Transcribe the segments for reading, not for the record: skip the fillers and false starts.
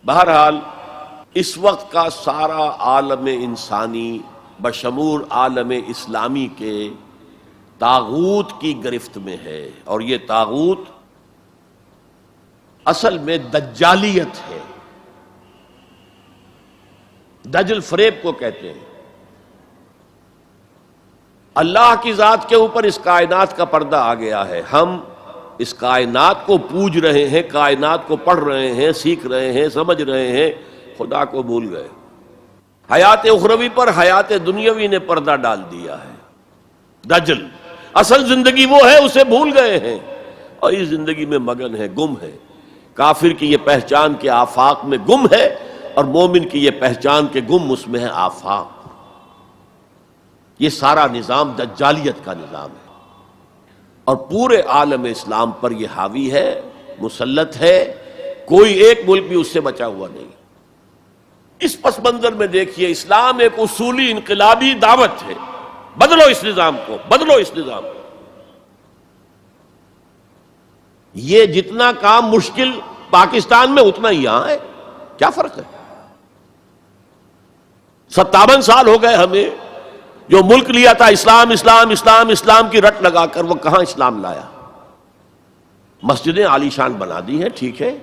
بہرحال اس وقت کا سارا عالم انسانی بشمول عالم اسلامی کے طاغوت کی گرفت میں ہے، اور یہ طاغوت اصل میں دجالیت ہے، دجل فریب کو کہتے ہیں۔ اللہ کی ذات کے اوپر اس کائنات کا پردہ آ گیا ہے، ہم اس کائنات کو پوج رہے ہیں، کائنات کو پڑھ رہے ہیں، سیکھ رہے ہیں، سمجھ رہے ہیں، خدا کو بھول گئے۔ حیات اخروی پر حیات دنیاوی نے پردہ ڈال دیا ہے، دجل اصل زندگی وہ ہے اسے بھول گئے ہیں، اور اس زندگی میں مگن ہے، گم ہے۔ کافر کی یہ پہچان کے آفاق میں گم ہے، اور مومن کی یہ پہچان کے گم اس میں ہے آفاق۔ یہ سارا نظام دجالیت کا نظام ہے، اور پورے عالم اسلام پر یہ حاوی ہے، مسلط ہے، کوئی ایک ملک بھی اس سے بچا ہوا نہیں۔ اس پس منظر میں دیکھیے، اسلام ایک اصولی انقلابی دعوت ہے، بدلو اس نظام کو، بدلو اس نظام کو۔ یہ جتنا کام مشکل پاکستان میں اتنا ہی یہاں ہے، کیا فرق ہے؟ 57 سال ہو گئے ہمیں، جو ملک لیا تھا اسلام اسلام اسلام اسلام کی رٹ لگا کر، وہ کہاں اسلام لایا؟ مسجدیں عالی شان بنا دی ہیں، ٹھیک ہے،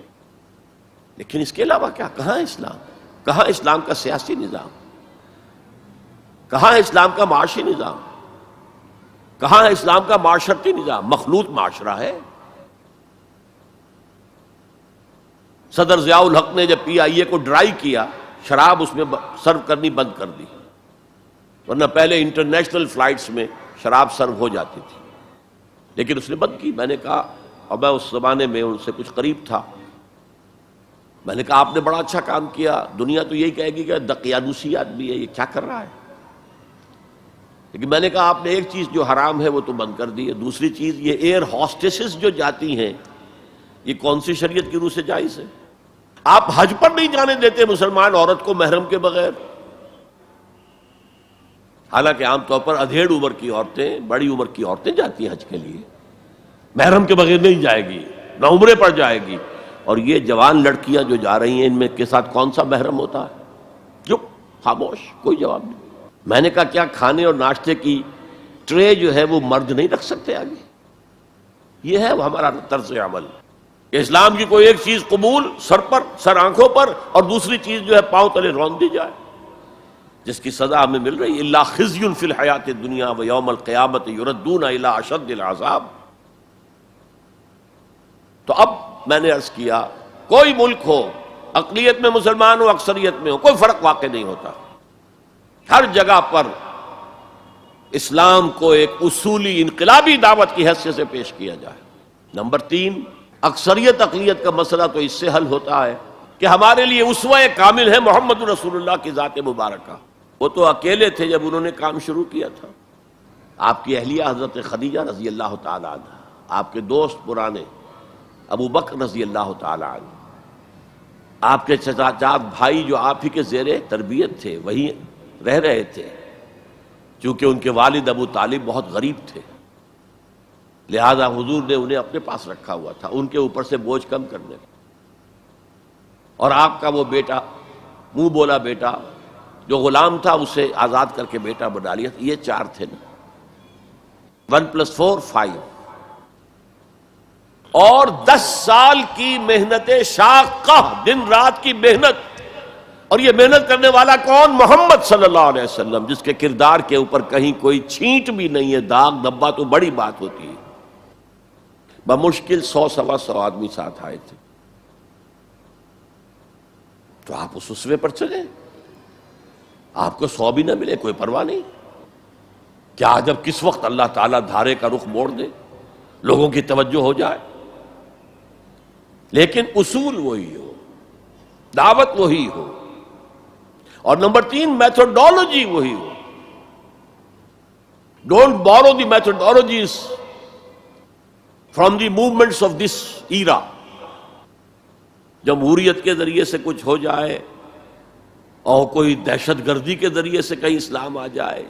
لیکن اس کے علاوہ کیا؟ کہاں اسلام؟ کہاں اسلام کا سیاسی نظام؟ کہاں اسلام کا معاشی نظام؟ کہاں اسلام کا معاشرتی نظام؟ مخلوط معاشرہ ہے۔ صدر ضیاء الحق نے جب PIA کو ڈرائی کیا، شراب اس میں سرو کرنی بند کر دی، ورنہ پہلے انٹرنیشنل فلائٹس میں شراب سرو ہو جاتی تھی، لیکن اس نے بند کی۔ میں نے کہا، اور میں اس زمانے میں ان سے کچھ قریب تھا، میں نے کہا آپ نے بڑا اچھا کام کیا، دنیا تو یہی کہے گی کہ دقیانوسی آدمی ہے، یہ کیا کر رہا ہے، لیکن میں نے کہا آپ نے ایک چیز جو حرام ہے وہ تو بند کر دی ہے، دوسری چیز یہ ایئر ہاسٹسز جو جاتی ہیں، یہ کون سی شریعت کی روح سے جائز ہے؟ آپ حج پر نہیں جانے دیتے مسلمان عورت کو محرم کے بغیر، حالانکہ عام طور پر ادھیڑ عمر کی عورتیں، بڑی عمر کی عورتیں جاتی ہیں حج کے لیے، محرم کے بغیر نہیں جائے گی، نہ عمرے پر جائے گی۔ اور یہ جوان لڑکیاں جو جا رہی ہیں، ان میں کے ساتھ کون سا محرم ہوتا ہے؟ جو خاموش، کوئی جواب نہیں۔ میں نے کہا کیا کھانے اور ناشتے کی ٹرے جو ہے وہ مرد نہیں رکھ سکتے آگے؟ یہ ہے ہمارا طرز عمل کہ اسلام کی کوئی ایک چیز قبول، سر پر، سر آنکھوں پر، اور دوسری چیز جو ہے پاؤں تلے رون دی جائے، جس کی سزا ہمیں مل رہی ہے۔ الا خزی فی الحیات الدنیا ویوم القیامت یردون الی اشد العذاب۔ تو اب میں نے عرض کیا، کوئی ملک ہو، اقلیت میں مسلمان ہو، اکثریت میں ہو، کوئی فرق واقع نہیں ہوتا، ہر جگہ پر اسلام کو ایک اصولی انقلابی دعوت کی حیثیت سے پیش کیا جائے۔ نمبر 3، اکثریت اقلیت کا مسئلہ تو اس سے حل ہوتا ہے کہ ہمارے لیے اسوہ کامل ہے محمد رسول اللہ کی ذات مبارکہ۔ وہ تو اکیلے تھے جب انہوں نے کام شروع کیا تھا، آپ کی اہلیہ حضرت خدیجہ رضی اللہ تعالی عنہ، آپ کے دوست پرانے ابو بکر رضی اللہ تعالی عنہ، آپ کے چچا بھائی جو آپ ہی کے زیر تربیت تھے، وہی رہ رہے تھے، چونکہ ان کے والد ابو طالب بہت غریب تھے، لہذا حضور نے انہیں اپنے پاس رکھا ہوا تھا، ان کے اوپر سے بوجھ کم کرنے، اور آپ کا وہ بیٹا، منہ بولا بیٹا جو غلام تھا، اسے آزاد کر کے بیٹا بنا لیا۔ یہ 4 تھے نا، 1+4 5، اور 10 سال کی محنت شاقہ، دن رات کی محنت، اور یہ محنت کرنے والا کون؟ محمد صلی اللہ علیہ وسلم، جس کے کردار کے اوپر کہیں کوئی چھینٹ بھی نہیں ہے، داغ دھبا تو بڑی بات ہوتی ہے۔ بمشکل 100-125 آدمی ساتھ آئے تھے، تو آپ اس اسوے پر چلیں، آپ کو 100 بھی نہ ملے کوئی پرواہ نہیں، کیا جب کس وقت اللہ تعالیٰ دھارے کا رخ موڑ دے، لوگوں کی توجہ ہو جائے، لیکن اصول وہی ہو، دعوت وہی ہو، اور نمبر 3 میتھڈالوجی وہی ہو۔ Don't borrow the methodologies from the movements of this era. جمہوریت کے ذریعے سے کچھ ہو جائے، اور کوئی دہشت گردی کے ذریعے سے کہیں اسلام آ جائے،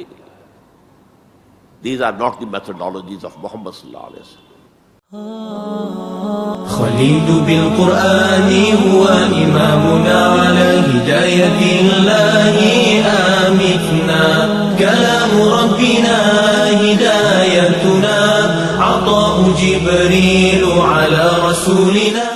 these are not the methodologies of Muhammad صلی اللہ علیہ وسلم۔ خليل بالقرآن هو إمامنا آية الله آمتنا كلام ربنا هدايتنا عطاء جبريل على رسولنا